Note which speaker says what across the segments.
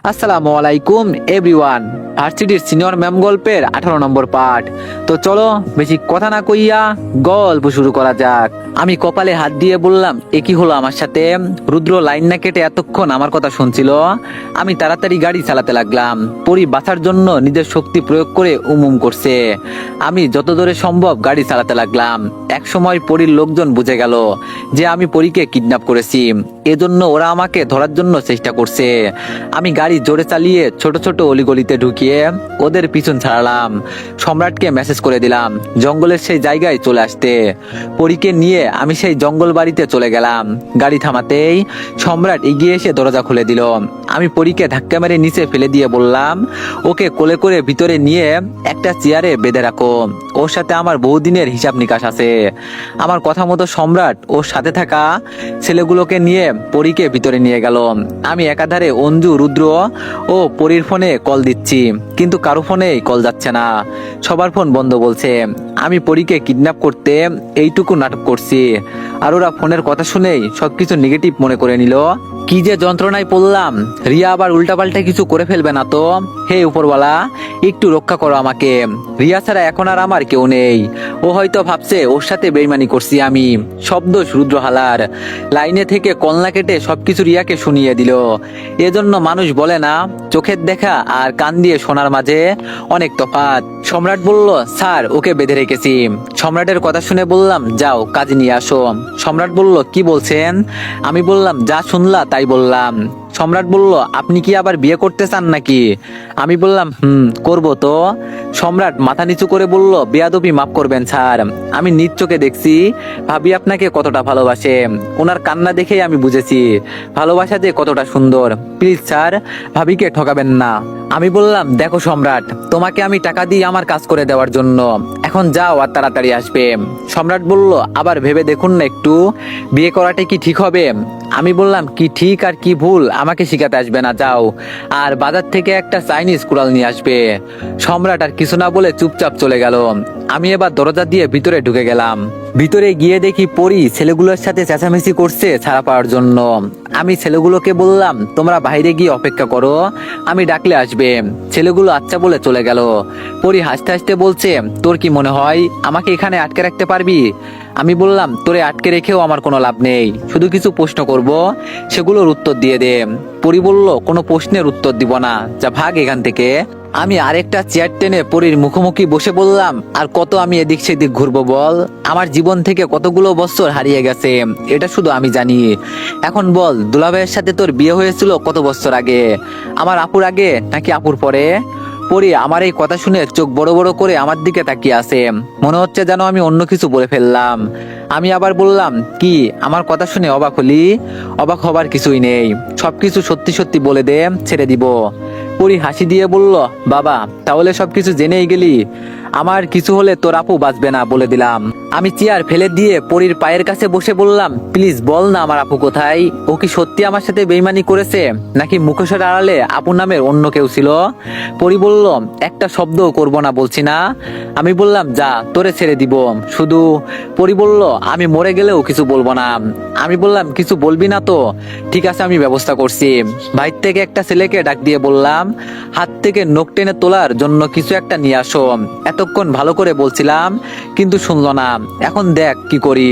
Speaker 1: আসসালামু আলাইকুম এভরিওয়ান। ভার্সিটির সিনিয়র ম্যাম গল্পের 18 নম্বর পার্ট। তো চলো বেশি কথা না কইয়া গল্প শুরু করা যাক। আমি কপালে হাত দিয়ে বললাম, এ কি হলো আমার সাথে? রুদ্র লাইন না কেটে এতক্ষণ আমার কথা শুনছিল। আমি তাড়াতাড়ি গাড়ি চালাতে লাগলাম। পরি বাঁচার জন্য নিজের শক্তি প্রয়োগ করে উমুম করছে। আমি যত দূরে সম্ভব গাড়ি চালাতে লাগলাম। এক সময় পরীর লোকজন বুঝে গেল যে আমি পরীকে কিডন্যাপ করেছি। এজন্য ওরা আমাকে ধরার জন্য চেষ্টা করছে। আমি গাড়ি জোরে চালিয়ে ছোট ছোট অলিগলিতে ঢুকিয়ে ওদের পিছন ছাড়লাম। সম্রাটকে মেসেজ করে দিলাম জঙ্গলের সেই জায়গায় চলে আসতে। পরীকে নিয়ে আমি সেই জঙ্গল বাড়িতে চলে গেলাম। গাড়ি থামাতেই সম্রাট এগিয়ে এসে দরজা খুলে দিল। আমি পরীকে ধাক্কা মেরে নিচে ফেলে দিয়ে বললাম, ওকে কোলে করে ভিতরে নিয়ে একটা চেয়ারে বেঁধে রাখো। ওর সাথে আমার বহুদিনের হিসাব নিকাশ আছে। আমার কথা মতো সম্রাট ওর সাথে থাকা ছেলেগুলোকে নিয়ে পরীকে ভিতরে নিয়ে গেল। আমি একাধারে অঞ্জু, রুদ্র ও পরীর ফোনে কল দিচ্ছি, কিন্তু কারো ফোনেই কল যাচ্ছে না। সবার ফোন বন্ধ বলছে। আমি পরীকে কিডন্যাপ করতে এইটুকু নাটক করছি, আর ওরা ফোনের কথা শুনেই সবকিছু নেগেটিভ মনে করে নিল। কি যে যন্ত্রণায় পড়লাম। রিয়া আবার উল্টাপাল্টা কিছু করে ফেলবে না তো? হে উপরওয়ালা, একটু রক্ষা করো আমাকে। রিয়া ছাড়া এখন আর আমার কেউ নেই। ও হয়তো ভাবছে ওর সাথে বেইমানি করছি আমি। শব্দ রুদ্র হালার লাইনে থেকে কলনা কেটে সবকিছু রিয়াকে শুনিয়ে দিল। এজন্য মানুষ বলে না, চোখের দেখা আর কান দিয়ে শোনার মাঝে অনেক তফাৎ। সম্রাট বলল, স্যার ওকে বেঁধে রেখেছি। সম্রাটের কথা শুনে বললাম, যাও কাজে নিয়ে আসো। সম্রাট বলল, কি বলছেন? আমি বললাম, যা শুনলা তাই বললাম। সম্রাট বলল, আপনি কি আবার বিয়ে করতে চান নাকি? আমি বললাম, করবো তো। সম্রাট মাথা নিচু করে বলল, বেয়াদবি মাফ করবেন স্যার। আমি নিজ চোখে দেখছি ভাবি আপনাকে কতটা ভালোবাসে। ওনার কান্না দেখেই আমি বুঝেছি ভালোবাসা যে কতটা সুন্দর। প্লিজ স্যার, ভাবিকে ঠকাবেন না। আমি বললাম, দেখো সম্রাট, তোমাকে আমি টাকা দিই আমার কাজ করে দেওয়ার জন্য। এখন যাও আর তাড়াতাড়ি আসবে। সম্রাট বলল, আবার ভেবে দেখুন না একটু, বিয়ে করাটা কি ঠিক হবে? আমি বললাম, কি ঠিক আর কি ভুল আমাকে শিখাতে আসবে না, যাও। আর বাজার থেকে একটা চাইনিজ কুড়াল নিয়ে আসবে। সম্রাট আর কিছু না বলে চুপচাপ চলে গেল। আমি এবার দরজা দিয়ে ভিতরে ঢুকে গেলাম। ভিতরে গিয়ে দেখি পরি ছেলেগুলোর সাথে চেঁচামেচি করছে ছাড়া পাওয়ার জন্য। আমি ছেলেগুলোকে বললাম, তোমরা বাইরে গিয়ে অপেক্ষা করো, আমি ডাকলে আসবে। ছেলেগুলো আচ্ছা বলে চলে গেল। পরি হাসতে হাসতে বলছে, তোর কি মনে হয় আমাকে এখানে আটকে রাখতে পারবি? আমি বললাম, তোরে আটকে রেখেও আমার কোনো লাভ নেই, শুধু কিছু প্রশ্ন করব, সেগুলোর উত্তর দিয়ে দে। পরি বলল, কোনো প্রশ্নের উত্তর দিব না, যা ভাগ এখান থেকে। আমি আরেকটা চেয়ার টেনে পরীর মুখোমুখি বসে বললাম, আর কত আমি এদিক সেদিক ঘুরবো বল? আমার জীবন থেকে কতগুলো বছর হারিয়ে গেছে, এটা শুধু আমি জানি। এখন বল, দুলাভাইয়ের সাথে তোর বিয়ে হয়েছিল কত বছর আগে? আমার আপুর আগে নাকি আপুর পরে? পরি আমার এই কথা শুনে চোখ বড় বড় করে আমার দিকে তাকিয়ে আছে। মনে হচ্ছে যেন আমি অন্য কিছু বলে ফেললাম। আমি আবার বললাম, কি আমার কথা শুনে অবাক হলি? অবাক হবার কিছুই নেই, সবকিছু সত্যি সত্যি বলে দে, ছেড়ে দিব। পরি হাসি দিয়ে বলল, বাবা তাহলে সবকিছু জেনেই গেলি? আমার কিছু হলে তোর আপু বাঁচবে না, বলে দিলাম। আমি চেয়ার ফেলে দিয়ে পরির পায়ের কাছে বসে বললাম, প্লিজ বল না আমার আপু কোথায়? ও কি সত্যি আমার সাথে বেইমানি করেছে, নাকি মুখোশের আড়ালে আপু নামের অন্য কেউ ছিল? পরি বলল, একটা শব্দও করব না বলছি না। আমি বললাম, যা, তোরে ছেড়ে দিব শুধু। পরি বলল, আমি মরে গেলেও কিছু বলবো না। আমি বললাম, কিছু বলবি না তো? ঠিক আছে, আমি ব্যবস্থা করছি। বাইর থেকে একটা ছেলেকে ডাক দিয়ে বললাম, হাত থেকে নখ টেনে তোলার জন্য কিছু একটা নিয়ে আসো। এতক্ষণ ভালো করে বলছিলাম, কিন্তু শুনলো না। এখন দেখ কি করি।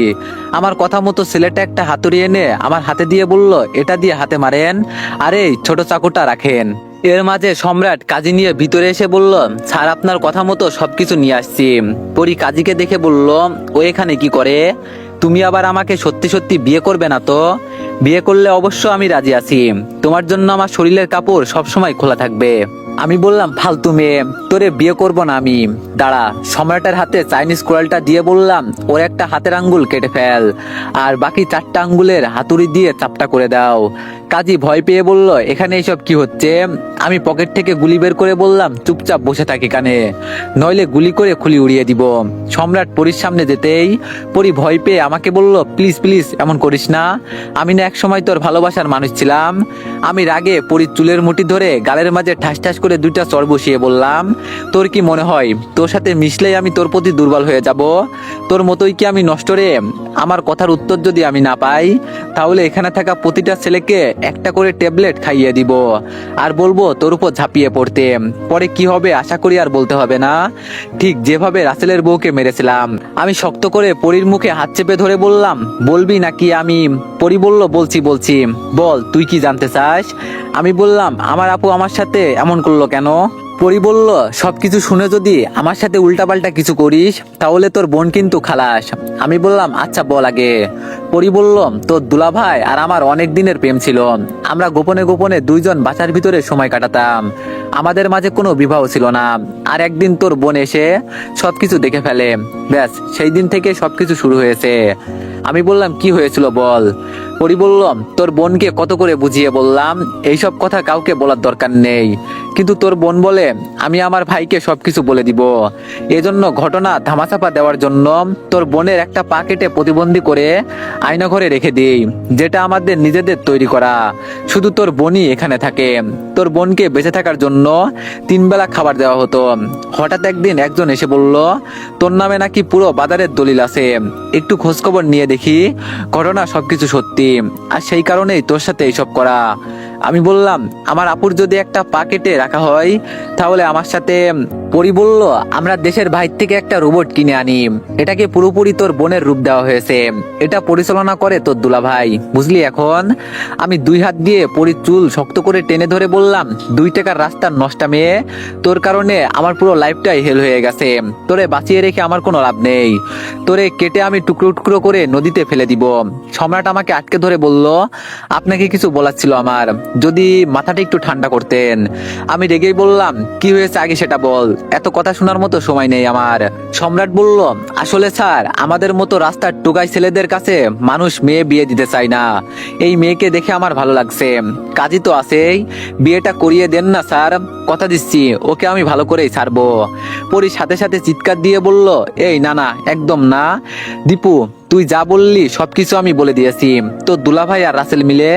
Speaker 1: আমার কথা মতো ছেলেটা একটা হাতুড়ি এনে আমার হাতে দিয়ে বলল, এটা দিয়ে হাতে মারেন, আর এই ছোট চাকুটা রাখেন। এর মাঝে সম্রাট কাজী নিয়ে ভিতরে এসে বলল, স্যার আপনার কথা মতো সবকিছু নিয়ে আসছি। পরি কাজীকে দেখে বলল, ও এখানে কি করে? তুমি আবার আমাকে সত্যি সত্যি বিয়ে করবে না তো? বিয়ে করলে অবশ্য আমি রাজি আছি, তোমার জন্য আমার শরীরের কাপড় সবসময় খোলা থাকবে। আমি বললাম, ফালতু মেয়ে, তোরে বিয়ে করব না আমি। দাঁড়া। সম্রাটের হাতে চাইনিজ কুড়ালটা দিয়ে বললাম, ওর একটা হাতের আঙ্গুল কেটে ফেল, আর বাকি 4টা আঙ্গুলের হাতুড়ি দিয়ে চাপটা করে দাও। কাজী ভয় পেয়ে বলল, এখানে এইসব কি হচ্ছে? আমি পকেট থেকে গুলি বের করে বললাম, চুপচাপ বসে থাক এখানে, নইলে গুলি করে খুলি উড়িয়ে দিব। সম্রাট পরীর সামনে যেতেই পরি ভয় পেয়ে আমাকে বলল, প্লিজ প্লিজ এমন করিস না, আমি না একসময় তোর ভালোবাসার মানুষ ছিলাম। আমি রাগে পরীর চুলের মুঠি ধরে গালের মাঝে ঠাস ঠাস করে দুইটা চড় বসিয়ে বললাম, তোর কি মনে হয় তোর সাথে মিশলেই আমি তোর প্রতি দুর্বল হয়ে যাব? তোর মতোই কি আমি নষ্ট রে? আমার কথার উত্তর যদি আমি না পাই, তাহলে এখানে থাকা প্রতিটা ছেলেকে একটা করে ট্যাবলেট খাইয়ে দিব আর বলবো তোর উপর ঝাঁপিয়ে পড়তে। পরে কি হবে আশা করি আর বলতে হবে না। ঠিক যেভাবে রাসেলের বউকে মেরেছিলাম। আমি শক্ত করে পরীর মুখে হাত চেপে ধরে বললাম, বলবি নাকি আমি? পরী বলল, বলছি বলছি, বল তুই কি জানতে চাস? আমি বললাম, আমার আপু আমার সাথে এমন করলো কেন? পরী বলল, সবকিছু শুনে যদি আমার সাথে উল্টাপাল্টা কিছু করিস তাহলে তোর বোন কিন্তু খালাস। আমি বললাম, আচ্ছা বল আগে। পরী বলল, তোর দুলাভাই আর আমার অনেক দিনের প্রেম ছিল। আমরা গোপনে গোপনে দুইজন বাসার ভিতরে সময় কাটাতাম। আমাদের মাঝে কোনো বিবাহ ছিল না। আর একদিন তোর বোন এসে সবকিছু দেখে ফেলে। ব্যাস সেই দিন থেকে সবকিছু শুরু হয়েছে। আমি বললাম, কি হয়েছিল বল। পরী বলল, তোর বোনকে কত করে বুঝিয়ে বললাম এইসব কথা কাউকে বলার দরকার নেই, কিন্তু তোর বোন বলে আমি আমার ভাইকে সবকিছু বলে দিব। এজন্য ঘটনা ধামাচাপা দেওয়ার জন্য তোর বোনের একটা পা কেটে প্রতিবন্ধী করে আয়না ঘরে রেখে দিই, যেটা আমাদের নিজেদের তৈরি করা। শুধু তোর বোনই এখানে থাকে। তোর বোনকে বেঁচে থাকার জন্য 3 বেলা খাবার দেওয়া হতো। হঠাৎ একদিন একজন এসে বলল, তোর নামে নাকি পুরো বাজারের দলিল আছে, একটু খোঁজখবর নিয়ে দেখি ঘটনা সবকিছু সত্যি, আর সেই কারণেই তোর সাথে এইসব করা। আমি বললাম, আমার আপুর যদি একটা পা কেটে রাখা হয় তাহলে আমার সাথে। পরী বলল, আমরা দেশের বাইরে থেকে একটা রোবট কিনে আনি, এটাকে পুরোপুরি তোর বোনের রূপ দেওয়া হয়েছে। এটা পরিচালনা করে তোর দুলাভাই, বুঝলি এখন? আমি 2 হাত দিয়ে পরীর চুল শক্ত করে টেনে ধরে বললাম, 2 টাকার রাস্তার নষ্টা মেয়ে, তোর কারণে আমার পুরো লাইফটাই হেল হয়ে গেছে। তোরে বাঁচিয়ে রেখে আমার কোনো লাভ নেই। তোরে কেটে আমি টুকরো টুকরো করে নদীতে ফেলে দিব। সম্রাট আমাকে আটকে ধরে বলল, আপনাকে কিছু বলার ছিল আমার, যদি মাথাটা একটু ঠান্ডা করতেন। আমি রেগেই বললাম, কি হয়েছে আগে সেটা বল, এত কথা শোনার মতো সময় নেই আমার। সম্রাট বলল, আসলে স্যার, আমাদের মতো রাস্তার টোকাই ছেলেদের কাছে মানুষ মেয়ে বিয়ে দিতে চায় না। এই মেয়েকে দেখে আমার ভালো লাগছে, কাজই তো আছেই, বিয়েটা করিয়ে দেন না স্যার, কথা দিচ্ছি ওকে আমি ভালো করেই ছাড়বো। পরী সাথে সাথে চিৎকার দিয়ে বলল, এই না না, একদম না। দীপু, তুই যা বললি সবকিছু আমি বলে দিয়েছি। তো দুলাভাই আর রাসেল মিলে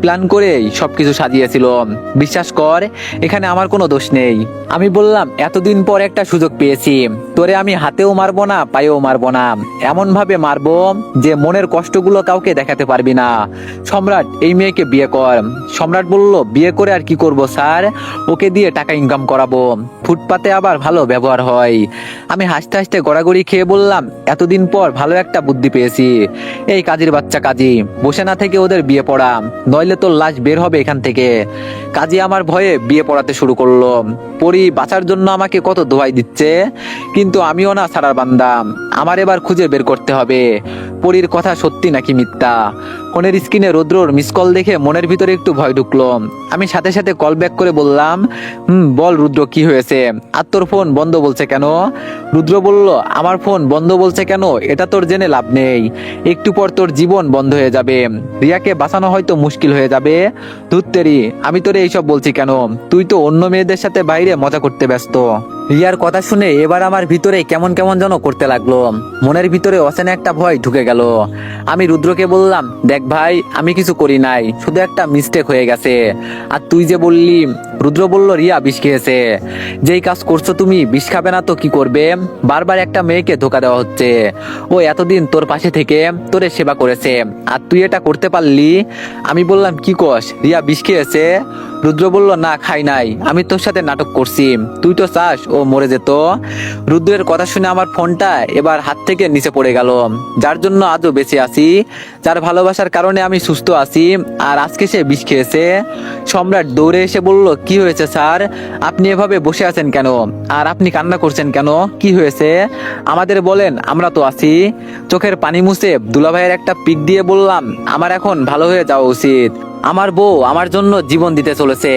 Speaker 1: প্ল্যান করেই সবকিছু সাজিয়েছিল। বিশ্বাস কর, এখানে আমার কোনো দোষ নেই। আমি বললাম, এতদিন পর একটা সুযোগ পেয়েছি, তোরে আমি হাতেও মারবো না, পায়েও মারবো না, এমন ভাবে মারবো যে মনের কষ্টগুলো কাউকে দেখাতে পারবি না। সম্রাট, এই মেয়েকে বিয়ে কর। সম্রাট বলল, বিয়ে করে আর কি করব স্যার, ওকে দিয়ে টাকা ইনকাম করাবো, ফুটপাতে আবার ভালো ব্যবহার হয়। আমি হাসতে হাসতে গড়াগড়ি খেয়ে বললাম, এতদিন পর ভালো একটা বুদ্ধি পেয়েছি। এই কাজীর বাচ্চা কাজী, বসে না থেকে ওদের বিয়ে পড়া, নইলে তোর লাশ বের হবে এখান থেকে। কাজী আমার ভয়ে বিয়ে পড়াতে শুরু করলো। পরী বাঁচার জন্য আমাকে কত দোহাই দিচ্ছে, কিন্তু আমিও না ছাড়ার বান্দা, আমার এবার খুঁজে বের করতে হবে পরীর কথা সত্যি নাকি মিথ্যা। ফোনের স্ক্রিনে রুদ্রর মিস কল দেখে মনের ভিতরে একটু ভয় ঢুকলো। আমি সাথে সাথে কল ব্যাক করে বললাম, বল রুদ্র, কি হয়েছে? আর তোর ফোন বন্ধ বলছে কেন? রুদ্র বলল, আমার ফোন বন্ধ বলছে কেন এটা তোর জেনে লাভ নেই, একটু পর তোর জীবন বন্ধ হয়ে যাবে, রিয়াকে বাঁচানো হয়তো মুশকিল হয়ে যাবে। ধুত্তেরি, আমি তোরে এইসব বলছি কেন? তুই তো অন্য মেয়েদের সাথে বাইরে মজা করতে ব্যস্ত। রিয়ার কথা শুনে এবার আমার ভিতরে কেমন কেমন যেন করতে লাগলো, মনের ভিতরে অচেনা একটা ভয় ঢুকে গেল। আমি রুদ্রকে বললাম, দেখ ভাই, আমি কিছু করি নাই, শুধু একটা মিস্টেক হয়ে গেছে। আর তুই যে বললি, রুদ্র বলল, রিয়া বিষ খেয়েছে। যেই কাজ করছো তুমি, বিষ খাবে না তো কি করবে? বারবার একটা মেয়েকে ধোকা দেওয়া হচ্ছে। ও এতদিন তোর পাশে থেকে তোরে সেবা করেছে, আর তুই এটা করতে পারলি? আমি বললাম, কি কস, রিয়া বিষ খেয়েছে? রুদ্র বলল, না খাই নাই, আমি তোর সাথে নাটক করছি, তুই তো চাস ও মরে যেত। রুদ্রের কথা শুনে আমার ফোনটা এবার হাত থেকে নিচে পড়ে গেল। যার জন্য আজও বেঁচে আছি, যার ভালোবাসার কারণে আমি সুস্থ আছি, আর আজকে সে বিষ খেয়েছে। সম্রাট দৌড়ে এসে বলল, কি হয়েছে স্যার, আপনি এভাবে বসে আছেন কেন, আর আপনি কান্না করছেন কেন, কি হয়েছে আমাদের বলেন, আমরা তো আছি। চোখের পানি মুছে দুলাভাইয়ের একটা পিক দিয়ে বললাম, আমার এখন ভালো হয়ে যাওয়া উচিত। আমার বউ আমার জন্য জীবন দিতে চলেছে,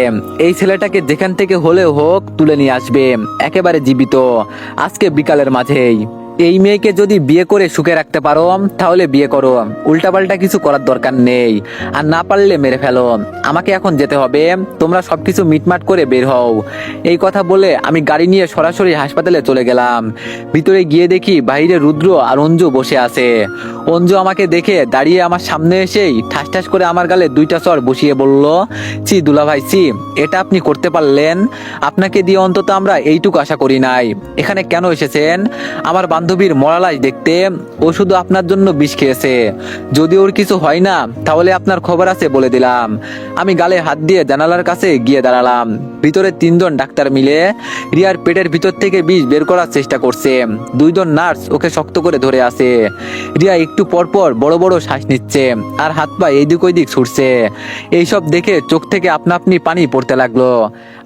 Speaker 1: এই ছেলেটাকে যেখান থেকে হলেও হোক তুলে নিয়ে আসবে, একেবারে জীবিত, আজকে বিকালের মাঝেই। এই মেয়েকে যদি বিয়ে করে সুখে রাখতে পারো তাহলে বিয়ে করো, উল্টাপাল্টা কিছু করার দরকার নেই। আর না পারলে মেরে ফেলো। আমাকে এখন যেতে হবে, তোমরা সবকিছু মিটমাট করে বের হও। এই কথা বলে আমি গাড়ি নিয়ে সরাসরি হাসপাতালে চলে গেলাম। ভিতরে গিয়ে দেখি বাইরে রুদ্র আর অঞ্জু বসে আছে। অঞ্জু আমাকে দেখে দাঁড়িয়ে আমার সামনে এসেই ঠাস ঠাস করে আমার গালে 2টা চড় বসিয়ে বলল, চি দুলাভাই চি, এটা আপনি করতে পারলেন? আপনাকে দিয়ে অন্তত আমরা এইটুকু আশা করি নাই। এখানে কেন এসেছেন? আমার বান্ধবীর মরালাশ দেখতে। ও শুধু আপনার জন্য বিষ খেয়েছে। যদি ওর কিছু হয় না তাহলে আপনার খবর আছে বলে দিলাম। আমি গালে হাত দিয়ে জানালার কাছে গিয়ে দাঁড়ালাম। ভিতরে 3জন ডাক্তার মিলে রিয়ার পেটের ভিতর থেকে বিষ বের করার চেষ্টা করছে। 2জন নার্স ওকে শক্ত করে ধরে আছে। রিয়া একটু পর পর বড় বড় শ্বাস নিচ্ছে আর হাত পা এইদিক ওইদিক ছুটছে। এইসব দেখে চোখ থেকে আপনা আপনি পানি পড়তে লাগলো।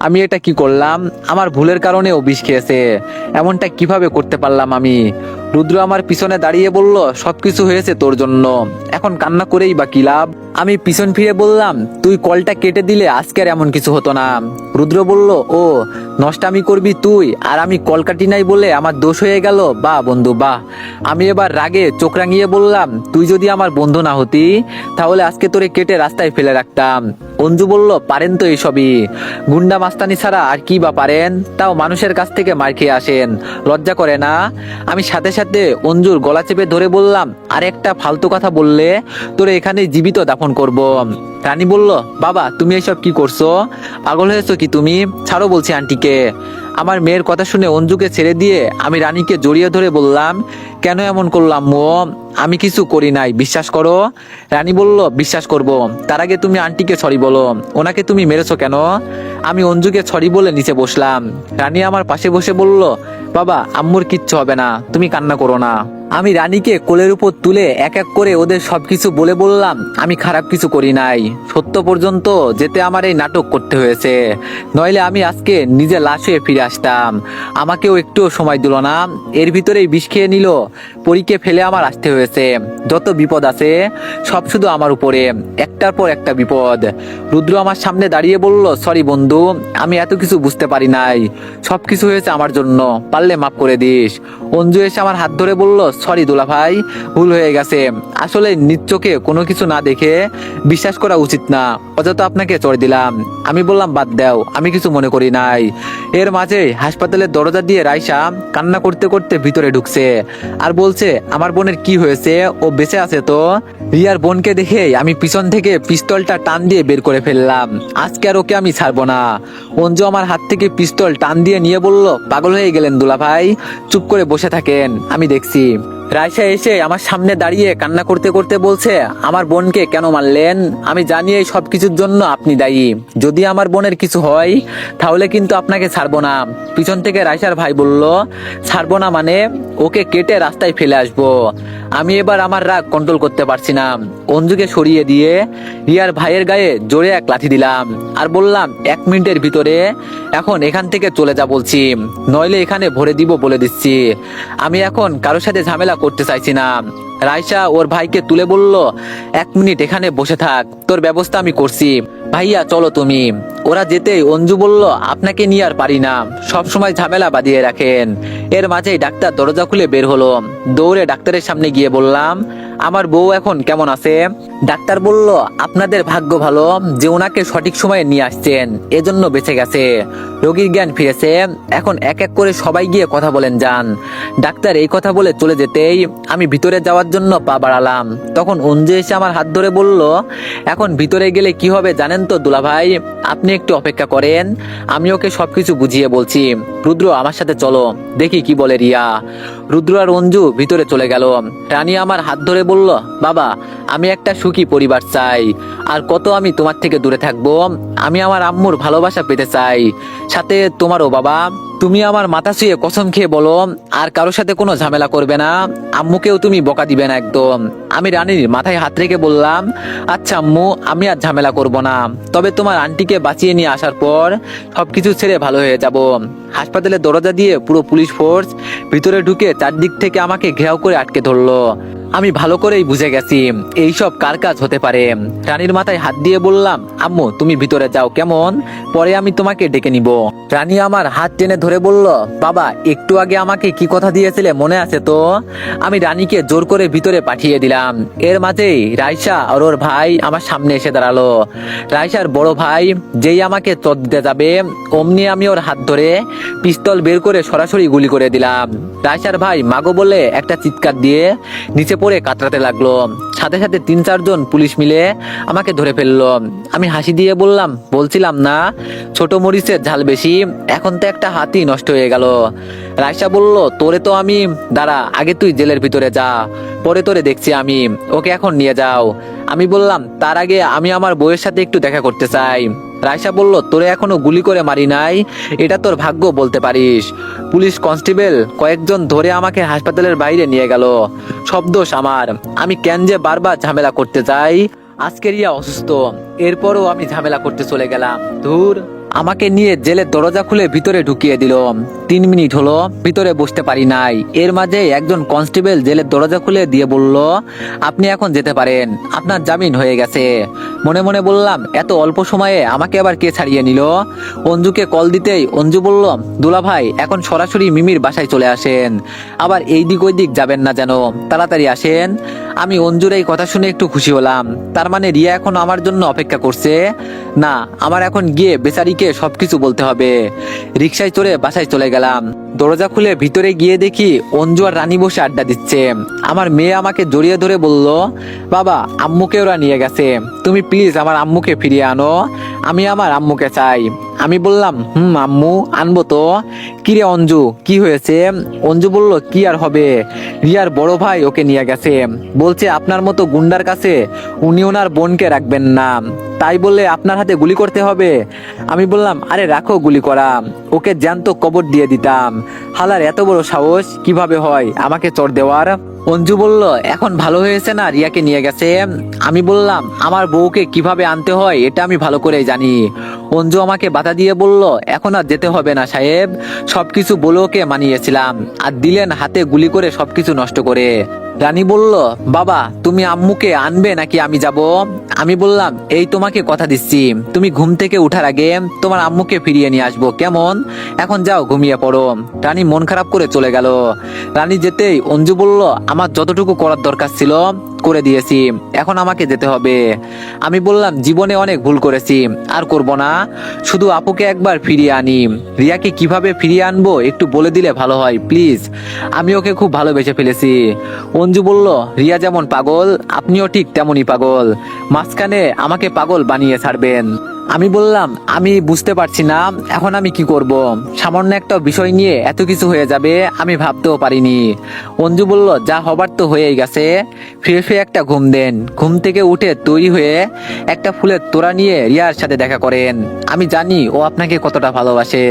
Speaker 1: আমি এটা কি করলাম? আমার ভুলের কারণে ও বিষ খেয়েছে। এমনটা কিভাবে করতে পারলাম আমি? রুদ্র আমার পিছনে দাঁড়িয়ে বলল, সবকিছু হয়েছে তোর জন্য, এখন কান্না করেই বা কি লাভ? আমি পিছন ফিরে বললাম, তুই কলটা কেটে দিলে আজকের এমন কিছু হতো না। রুদ্র বলল, ও নষ্টামি করবি তুই, আর আমি কল কাটি নাই বলে আমার দোষ হয়ে গেল? বাহ বন্ধু বাহ। আমি এবার রাগে চোখ রাঙিয়ে বললাম, তুই যদি আমার বন্ধু না হতি তাহলে আজকে তোরে কেটে রাস্তায় ফেলে রাখতাম। অঞ্জু বলল, পারেন তো এইসবই, গুন্ডা মাস্তানি ছাড়া আর কি বা পারেন? তাও মানুষের কাছ থেকে মার খেয়ে আসেন, লজ্জা করে না? আমি সাথে সাথে অঞ্জুর গলা চেপে ধরে বললাম, আর একটা ফালতু কথা বললে তোরে এখানে জীবিত দাফন করব। রানী বলল, বাবা তুমি এসব কি করছো? পাগল হয়েছো কি তুমি? ছাড়ো বলছি আন্টিকে। আমার মেয়ের কথা শুনে অঞ্জুকে ছেড়ে দিয়ে আমি রানীকে জড়িয়ে ধরে বললাম, কেন এমন করলাম মো? আমি কিছু করি নাই, বিশ্বাস করো। রানী বলল, বিশ্বাস করব, তার আগে তুমি আন্টিকে সরি বলো, ওনাকে তুমি মেরেছো কেন? আমি অঞ্জুকে সরি বলে নিচে বসলাম। রানী আমার পাশে বসে বলল, বাবা আম্মুর কিচ্ছু হবে না, তুমি কান্না করো না। আমি রানীকে কোলের উপর তুলে এক এক করে ওদের সবকিছু বলে বললাম, আমি খারাপ কিছু করি নাই। সত্য পর্যন্ত যেতে আমার এই নাটক করতে হয়েছে, নইলে আমি আজকে নিজে লাশ হয়ে ফিরে আসতাম। আমাকেও একটুও সময় দিল না, এর ভিতরেই বিষ খেয়ে নিল। পরীকে ফেলে আমার আসতে হয়েছে। যত বিপদ আছে সব শুধু আমার উপরে, একটার পর একটা বিপদ। রুদ্র আমার সামনে দাঁড়িয়ে বলল, সরি বন্ধু, আমি এত কিছু বুঝতে পারি নাই, সবকিছু হয়েছে আমার জন্য, পারলে মাফ করে দিস। অঞ্জু এসে আমার হাত ধরে বলল, সরি দুলা ভাই, ভুল হয়ে গেছে। আসলে নিজ চোখে কোনো কিছু না দেখে বিশ্বাস করা উচিত না, অযথা আপনাকে চড় দিলাম। আমি বললাম, বাদ দাও, আমি কিছু মনে করি নাই। এর মাঝে হাসপাতালের দরজা দিয়ে রাইসা কান্না করতে করতে ভিতরে ঢুকছে আর বলছে, আমার বোনের কি হয়েছে, ও বেঁচে আছে তো? রিয়ার বোনকে দেখে আমি পিছন থেকে পিস্তলটা টান দিয়ে বের করে ফেললাম। আজকে আর ওকে আমি ছাড়বো না। অঞ্জু আমার হাত থেকে পিস্তল টান দিয়ে নিয়ে বলল, পাগল হয়ে গেলেন দুলা ভাই, চুপ করে বসে থাকেন, আমি দেখছি। রাইসা এসে আমার সামনে দাঁড়িয়ে কান্না করতে করতে বলছে, আমার বোনকে কেন মারলেন? আমি জানি এই সব কিছুর জন্য আপনি দায়ী। যদি আমার বোনের কিছু হয় তাহলে কিন্তু আপনাকে ছাড়বো না। পিছন থেকে রাইসার ভাই বলল, ছাড়বো না মানে? ওকে কেটে রাস্তায় ফেলে আসবো। আমি এবার আমার রাগ কন্ট্রোল করতে পারছি না। অঞ্জুকে সরিয়ে দিয়ে রিয়ার ভাইয়ের গায়ে জোরে এক লাথি দিলাম আর বললাম, 1 মিনিটের ভিতরে এখন এখান থেকে চলে যা বলছি, নইলে এখানে ভরে দিব বলে দিচ্ছি। আমি এখন কারোর সাথে ঝামেলা করতে চাইছি না। রাইসা ওর ভাইকে তুলে বলল, 1 মিনিট এখানে বসে থাক, তোর ব্যবস্থা আমি করছি। ভাইয়া চলো তুমি। ওরা যেতেই অঞ্জু বলল, আপনাকে নিয়ে আর পারি না, সব সময় ঝামেলা বাঁধিয়ে রাখেন। এর মাঝেই ডাক্তার দরজা খুলে বের হলো। দৌড়ে ডাক্তারের সামনে গিয়ে বললাম, আমার বউ এখন কেমন আছে? ডাক্তার বলল, আপনাদের ভাগ্য ভালো যে ওনাকে সঠিক সময়ে নিয়ে আসছেন, এজন্য বেঁচে গেছে। রোগীর জ্ঞান ফিরেছে, এখন এক এক করে সবাই গিয়ে কথা বলেন যান। ডাক্তার এই কথা বলে চলে যেতেই আমি ভিতরে যাওয়ার জন্য পা বাড়ালাম। তখন অঞ্জু এসে আমার হাত ধরে বলল, এখন ভিতরে গেলে কি হবে জানেন তো দুলাভাই, আপনি একটু অপেক্ষা করেন, আমি ওকে সবকিছু বুঝিয়ে বলছি। রুদ্র আমার সাথে চলো, দেখি কি বলে রিয়া। রুদ্র আর অঞ্জু ভিতরে চলে গেল। রানী আমার হাত ধরে বলল, বাবা আমি একটা সুখী পরিবার চাই, আর কত আমি তোমার থেকে দূরে থাকবো। আমি আমার আম্মুর ভালোবাসা পেতে চাই, সাথে তোমারও বাবা। তুমি আমার মাথা ছুঁয়ে কসম খেয়ে বলো আর কারোর সাথে কোনো ঝামেলা করবে না, আম্মুকেও তুমি বকা দিবে না একদম। আমি রানীর মাথায় হাত রেখে বললাম, আচ্ছা আম্মু, আমি আর ঝামেলা করব না, তবে তোমার আন্টিকে বাঁচিয়ে নিয়ে আসার পর সবকিছু ছেড়ে ভালো হয়ে যাব। হাসপাতালের দরজা দিয়ে পুরো পুলিশ ফোর্স ভিতরে ঢুকে চারদিক থেকে আমাকে ঘেরাও করে আটকে ধরলো। আমি ভালো করেই বুঝে গেছি এইসব কার কাজ হতে পারে। রানীর মাথায় হাত দিয়ে বললাম, আম্মু তুমি ভিতরে যাও কেমন, পরে আমি তোমাকে ডেকে নিব। রানী আমার হাত টেনে ধরে বলল, বাবা একটু আগে আমাকে কি কথা দিয়েছিলে মনে আছে তো? আমি রানীকে জোর করে ভিতরে পাঠিয়ে দিলাম। এর মাঝেই রাইসা আর ওর ভাই আমার সামনে এসে দাঁড়ালো। রাইসার বড় ভাই যেই আমাকে চোদ দিতে যাবে অমনি আমি ওর হাত ধরে পিস্তল বের করে সরাসরি গুলি করে দিলাম। রাইসার ভাই মাগো বলে একটা চিৎকার দিয়ে নিচে পড়ে কাতরাতে লাগলো। সাথে সাথে 3-4 জন পুলিশ মিলে আমাকে ধরে ফেললো। আমি হাসি দিয়ে বললাম, বলছিলাম না ছোট মরিচের ঝাল বেশি, এখন তো একটা হাতই নষ্ট হয়ে গেল। রাইসা বলল, তোরে তো আমি, দাঁড়া আগে তুই জেলের ভিতরে যা, পরে তোরে দেখছি আমি, ওকে এখন নিয়ে যাও। আমি বললাম, তার আগে আমি আমার বউয়ের সাথে একটু দেখা করতে চাই। রাইসা বলল, তোরে এখনো গুলি করে মারি নাই, এটা তোর ভাগ্য বলতে পারিস। পুলিশ কনস্টেবল কয়েকজন ধরে আমাকে হাসপাতালের বাইরে নিয়ে গেল। সব দোষ আমার, আমি কেন যে বারবার ঝামেলা করতে চাই। আজকে রিয়া অসুস্থ, এরপরও আমি ঝামেলা করতে চলে গেলাম। ধুর, আমাকে নিয়ে জেলের দরজা খুলে ভিতরে ঢুকিয়ে দিল। 3 মিনিট হলো ভিতরে বসতে পারি নাই। এর মাঝে একজন কনস্টেবল জেলের দরজা খুলে দিয়ে বলল, আপনি এখন যেতে পারেন, আপনার জামিন হয়ে গেছে। মনে মনে বললাম, এত অল্প সময়ে আমাকে আবার কে ছাড়িয়ে নিল। অঞ্জুকে কল দিতেই অঞ্জু বলল, দুলা ভাই এখন সরাসরি মিমির বাসায় চলে আসেন, আবার এই দিক ওই দিক যাবেন না যেন, তাড়াতাড়ি আসেন। আমি অঞ্জুর এই কথা শুনে একটু খুশি হলাম। তার মানে রিয়া এখন আমার জন্য অপেক্ষা করছে না, আমার এখন গিয়ে বেচারিকে সবকিছু বলতে হবে। রিকশায় চড়ে বাসায় চলে গেলাম। দরজা খুলে ভিতরে গিয়ে দেখি অঞ্জু আর রানী বসে আড্ডা দিচ্ছে। আমার মেয়ে আমাকে জড়িয়ে ধরে বলল, বাবা আম্মুকে ওরা নিয়ে গেছে, তুমি প্লিজ আমার আম্মুকে ফিরিয়ে আনো, আমি আমার আম্মুকে চাই। আমি বললাম, আম্মু আনবো তো। কিরে অঞ্জু কি হয়েছে? অঞ্জু বলল, কি আর হবে, রিয়ার বড় ভাই ওকে নিয়ে গেছে, বলছে আপনার মতো গুন্ডার কাছে উনি ওনার বোনকে রাখবেন না, তাই বলে আপনার হাতে গুলি করতে হবে। আমি বললাম, আরে রাখো গুলি করা, ওকে জ্যান্ত কবর দিয়ে দিতাম। হালার এত বড় সাহস কিভাবে হয় আমাকে চড় দেওয়ার। অঞ্জু বলল, এখন ভালো হয়েছে না রিয়াকে নিয়ে গেছে। আমি বললাম, আমার বউকে কিভাবে আনতে হয় এটা আমি ভালো করেই জানি। অঞ্জু আমাকে বাধা দিয়ে বলল, এখন আর যেতে হবে না সাহেব, সবকিছু বলে ওকে মানিয়েছিলাম, আর দিলেন হাতে গুলি করে সবকিছু নষ্ট করে। রানী বলল, বাবা তুমি আম্মুকে আনবে নাকি আমি যাব? আমি বললাম, এই তোমাকে কথা দিচ্ছি, তুমি ঘুম থেকে উঠার আগে তোমার আম্মুকে ফিরিয়ে নিয়ে আসবো কেমন? এখন যাও ঘুমিয়ে পড়ো। রানী মন খারাপ করে চলে গেল। রানী যেতেই অঞ্জু বলল, আমার যতটুকু করার দরকার ছিল করে দিয়েছি, এখন আমাকে যেতে হবে। আমি বললাম, জীবনে অনেক ভুল করেছি, আর করব না, শুধু আপুকে একবার ফিরিয়ে আনি। রিয়াকে কিভাবে ফিরিয়ে আনবো একটু বলে দিলে ভালো হয় প্লিজ, আমি ওকে খুব ভালোবেসে ফেলেছি। অঞ্জু বলল, রিয়া যেমন পাগল আপনিও ঠিক তেমনই পাগল, মাঝখানে আমাকে পাগল বানিয়ে ছাড়বেন। আমি বললাম, আমি বুঝতে পারছি না এখন আমি কি করব, সামান্য একটা বিষয় নিয়ে এত কিছু হয়ে যাবে আমি ভাবতেও পারিনি। অঞ্জু বলল, যা হবার তো হয়েই গেছে, ফিরে ফিরে একটা ঘুম দেন, ঘুম থেকে উঠে তৈরি হয়ে একটা ফুলের তোড়া নিয়ে রিয়ার সাথে দেখা করেন। আমি জানি ও আপনাকে কতটা ভালোবাসে,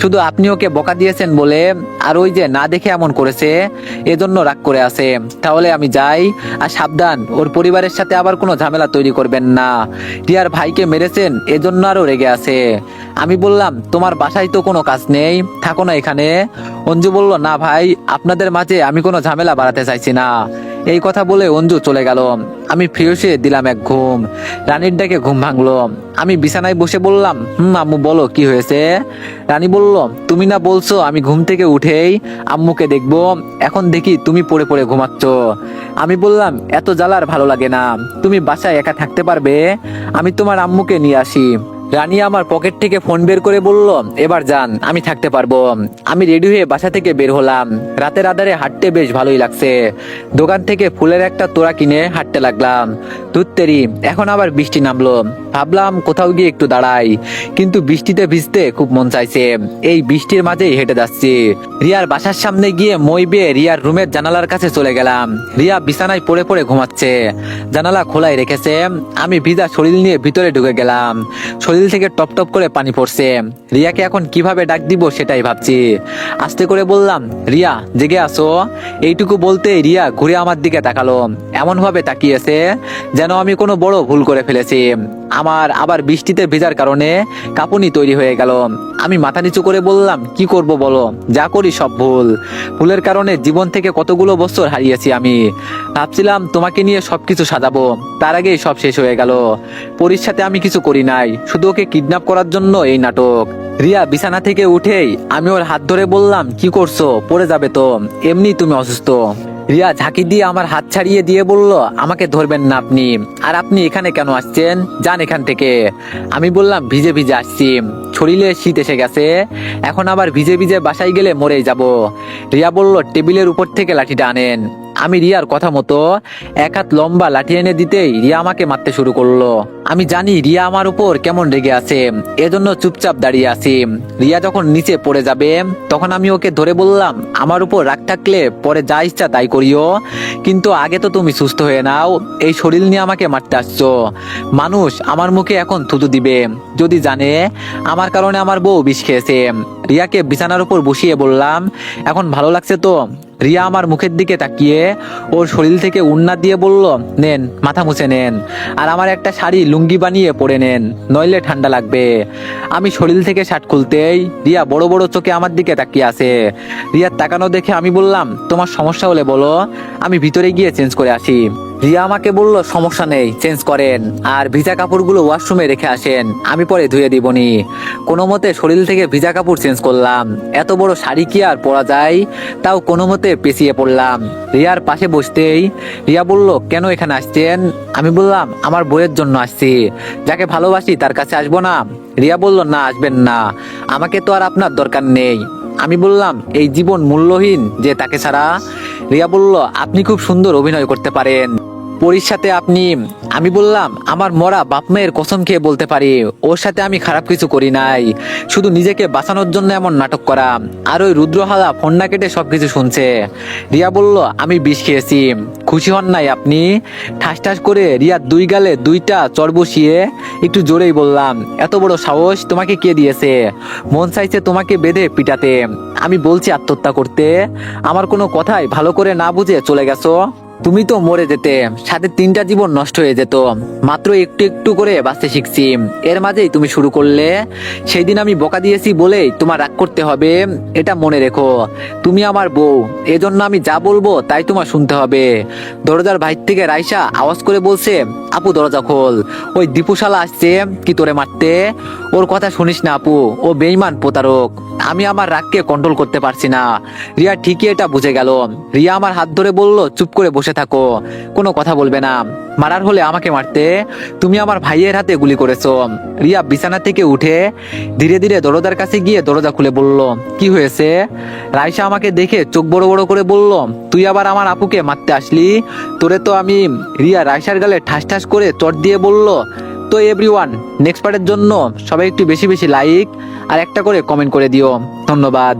Speaker 1: শুধু আপনি ওকে বকা দিয়েছেন বলে আর ওই যে না দেখে এমন করেছে এজন্য রাগ করে আছে। তাহলে আমি যাই, আর সাবধান ওর পরিবারের সাথে আবার কোনো ঝামেলা তৈরি করবেন না, রিয়ার ভাইকে মেরেছেন এজন্য আরো রেগে আছে। আমি বললাম, তোমার বাসায় তো কোনো কাজ নেই, থাকো না এখানে। অঞ্জু বলল, না ভাই আপনাদের মাঝে আমি কোনো ঝামেলা বাড়াতে চাইছি না। এই কথা বলে অঞ্জু চলে গেল। আমি ফ্রেশে দিলাম এক ঘুম। রানীর ডাকে ঘুম ভাঙলো। আমি বিছানায় বসে বললাম, আম্মু বলো কি হয়েছে? রানী বলল, তুমি না বলছো আমি ঘুম থেকে উঠেই আম্মুকে দেখবো, এখন দেখি তুমি পড়ে পড়ে ঘুমাচ্ছ। আমি বললাম, এত জ্বালার ভালো লাগে না, তুমি বাসায় একা থাকতে পারবে, আমি তোমার আম্মুকে নিয়ে আসি। রানী আমার পকেট থেকে ফোন বের করে বলল, এবার যান, আমি থাকতে পারবো। আমি রেডি হয়ে বাসা থেকে বের হলাম। রাতের আধারে হাঁটতে বেশ ভালোই লাগছে। দোকান থেকে ফুলের একটা তোড়া কিনে হাঁটতে লাগলাম। ধুত্তেরি, এখন আবার বৃষ্টি নামলো। ভাবলাম কোথাও গিয়ে একটু দাঁড়াই, কিন্তু বৃষ্টিতে ভিজতে খুব মন চাইছে। এই বৃষ্টির মাঝেই হেঁটে যাচ্ছি। রিয়ার বাসার সামনে গিয়ে মই বেয়ে রিয়ার রুমের জানালার কাছে চলে গেলাম। রিয়া বিছানায় পড়ে পড়ে ঘুমাচ্ছে, জানালা খোলাই রেখেছে। আমি ভিজা শরীর নিয়ে ভিতরে ঢুকে গেলাম। শরীর থেকে টপ টপ করে পানি পড়ছে। রিয়াকে এখন কিভাবে ডাক দিব সেটাই ভাবছি। আস্তে করে বললাম, রিয়া জেগে আসো। এইটুকু বলতে রিয়া ঘুরে আমার দিকে তাকালো, এমন ভাবে তাকিয়েছে যেন আমি কোনো বড় ভুল করে ফেলেছি। আমার আবার বৃষ্টিতে ভেজার কারণে কাঁপুনি তৈরি হয়ে গেল। আমি মাথা নিচু করে বললাম, কি করব বলো, যা করি সব ভুল। ভুলের কারণে জীবন থেকে কতগুলো বছর হারিয়েছি আমি। ভাবছিলাম তোমাকে নিয়ে সবকিছু সাজাবো, তার আগেই সব শেষ হয়ে গেল। পরীর সাথে আমি কিছু করি নাই, শুধু ওকে কিডন্যাপ করার জন্য এই নাটক। রিয়া বিছানা থেকে উঠেই আমি ওর হাত ধরে বললাম, কি করছো, পড়ে যাবে তো, এমনি তুমি অসুস্থ। রিয়া ঝাঁকি দিয়ে আমার হাত ছাড়িয়ে দিয়ে বলল, আমাকে ধরবেন না আপনি, আর আপনি এখানে কেন আসছেন, যান এখান থেকে। আমি বললাম, ভিজে ভিজে আসছি, শরীরে শীত এসে গেছে, এখন আবার ভিজে ভিজে বাসায় গেলে মরেই যাব। রিয়া বলল, টেবিলের উপর থেকে লাঠিটা আনেন। আমি রিয়ার কথা মতো এক হাত লম্বা লাঠি এনে দিতেই রিয়া আমাকে মারতে শুরু করলো। আমি জানি রিয়া আমার উপর কেমন রেগে আছে, এজন্য চুপচাপ দাঁড়িয়ে আছি। রিয়া যখন নিচে পড়ে যাবে তখন আমি ওকে ধরে বললাম, আমার উপর রাগ থাকলে পরে যা ইচ্ছা তাই করিও, কিন্তু আগে তো তুমি সুস্থ হয়ে নাও, এই শরীর নিয়ে আমাকে মারতে আসছো। মানুষ আমার মুখে এখন থুতু দিবে যদি জানে আমার কারণে আমার বউ বিষ খেয়েছে। রিয়াকে বিছানার উপর বসিয়ে বললাম, এখন ভালো লাগছে তো? রিয়া আমার মুখের দিকে তাকিয়ে ওর শরীর থেকে উন্না দিয়ে বলল, নেন মাথা মুছে নেন, আর আমার একটা শাড়ি লুঙ্গি বানিয়ে পরে নেন, নইলে ঠান্ডা লাগবে। আমি শরীর থেকে শার্ট খুলতেই রিয়া বড় বড় চোখে আমার দিকে তাকিয়ে আছে। রিয়ার তাকানো দেখে আমি বললাম, তোমার সমস্যা হলে বলো, আমি ভিতরে গিয়ে চেঞ্জ করে আসি। রিয়া আমাকে বলল, সমস্যা নেই, চেঞ্জ করেন, আর ভিজা কাপড়গুলো ওয়াশরুমে রেখে আসেন, আমি পরে ধুয়ে দিবনি। কোনো মতে শরীর থেকে ভিজা কাপড় চেঞ্জ করলাম। এত বড় শাড়ি কি আর পরা যায়, তাও কোনো মতে পেঁচিয়ে পড়লাম। রিয়ার পাশে বসতেই রিয়া বলল, কেন এখানে আসছেন? আমি বললাম, আমার বইয়ের জন্য আসছি, যাকে ভালোবাসি তার কাছে আসবো না। রিয়া বলল, না আসবেন না, আমাকে তো আর আপনার দরকার নেই। আমি বললাম, এই জীবন মূল্যহীন যে তাকে ছাড়া। রিয়া বলল, আপনি খুব সুন্দর অভিনয় করতে পারেন পরীর সাথে আপনি। আমি বললাম, আমার মরা বাপ মায়ের কসম খেয়ে বলতে পারি ওর সাথে আমি খারাপ কিছু করি নাই, শুধু নিজেকে বাঁচানোর জন্য এমন নাটক করা। আর ওই রুদ্রহালা ফোন না কেটে সবকিছু শুনছে। রিয়া বলল, আমি বিষ খেয়েছি, খুশি হন নাই আপনি? ঠাস ঠাস করে রিয়ার দুই গালে দুইটা চড় বসিয়ে একটু জোরেই বললাম, এত বড় সাহস তোমাকে কে দিয়েছে? মন চাইছে তোমাকে বেঁধে পিটাতে, আমি বলছি আত্মহত্যা করতে। আমার কোনো কথাই ভালো করে না বুঝে চলে গেছো। তুমি তো মরে যেতে, সাথে 3টা জীবন নষ্ট হয়ে যেত। মাত্র একটু একটু করে বাঁচতে শিখছি, এর মাঝেই তুমি শুরু করলে। সেই দিন আমি বকা দিয়েছি বলেই তোমার রাগ করতে হবে, এটা মনে রেখো। তুমি আমার বউ, এজন্য আমি যা বলবো তাই তোমার শুনতে হবে। দরজার বাইর থেকে রাইসা আওয়াজ করে বলছে, আপু দরজা খোল, ওই দীপুশালা আসছে কি তোরে মারতে। ওর কথা শুনিস না আপু, ও বেঈমান প্রতারক। আমি আমার রাগকে কন্ট্রোল করতে পারছি না। রিয়া ঠিকই এটা বুঝে গেল। রিয়া আমার হাত ধরে বলল, চুপ করে বসে থাকো, কোনো কথা বলবে না। মারার হলে আমাকে মারতে, তুমি আমার ভাইয়ের হাতে গুলি করেছো। রিয়া বিছানা থেকে উঠে ধীরে ধীরে দরজার কাছে গিয়ে দরজা খুলে বলল, কি হয়েছে? রাইসা আমাকে দেখে চোখ বড় বড় করে বলল, তুই আবার আমার আপুকে মারতে আসলি? তোরে তো আমি। রিয়া রাইসার গালে ঠাস ঠাস করে চট দিয়ে বলল, তো এভরিওয়ান, নেক্সট পার্টের জন্য সবাই একটু বেশি বেশি লাইক আর একটা করে কমেন্ট করে দিও। ধন্যবাদ।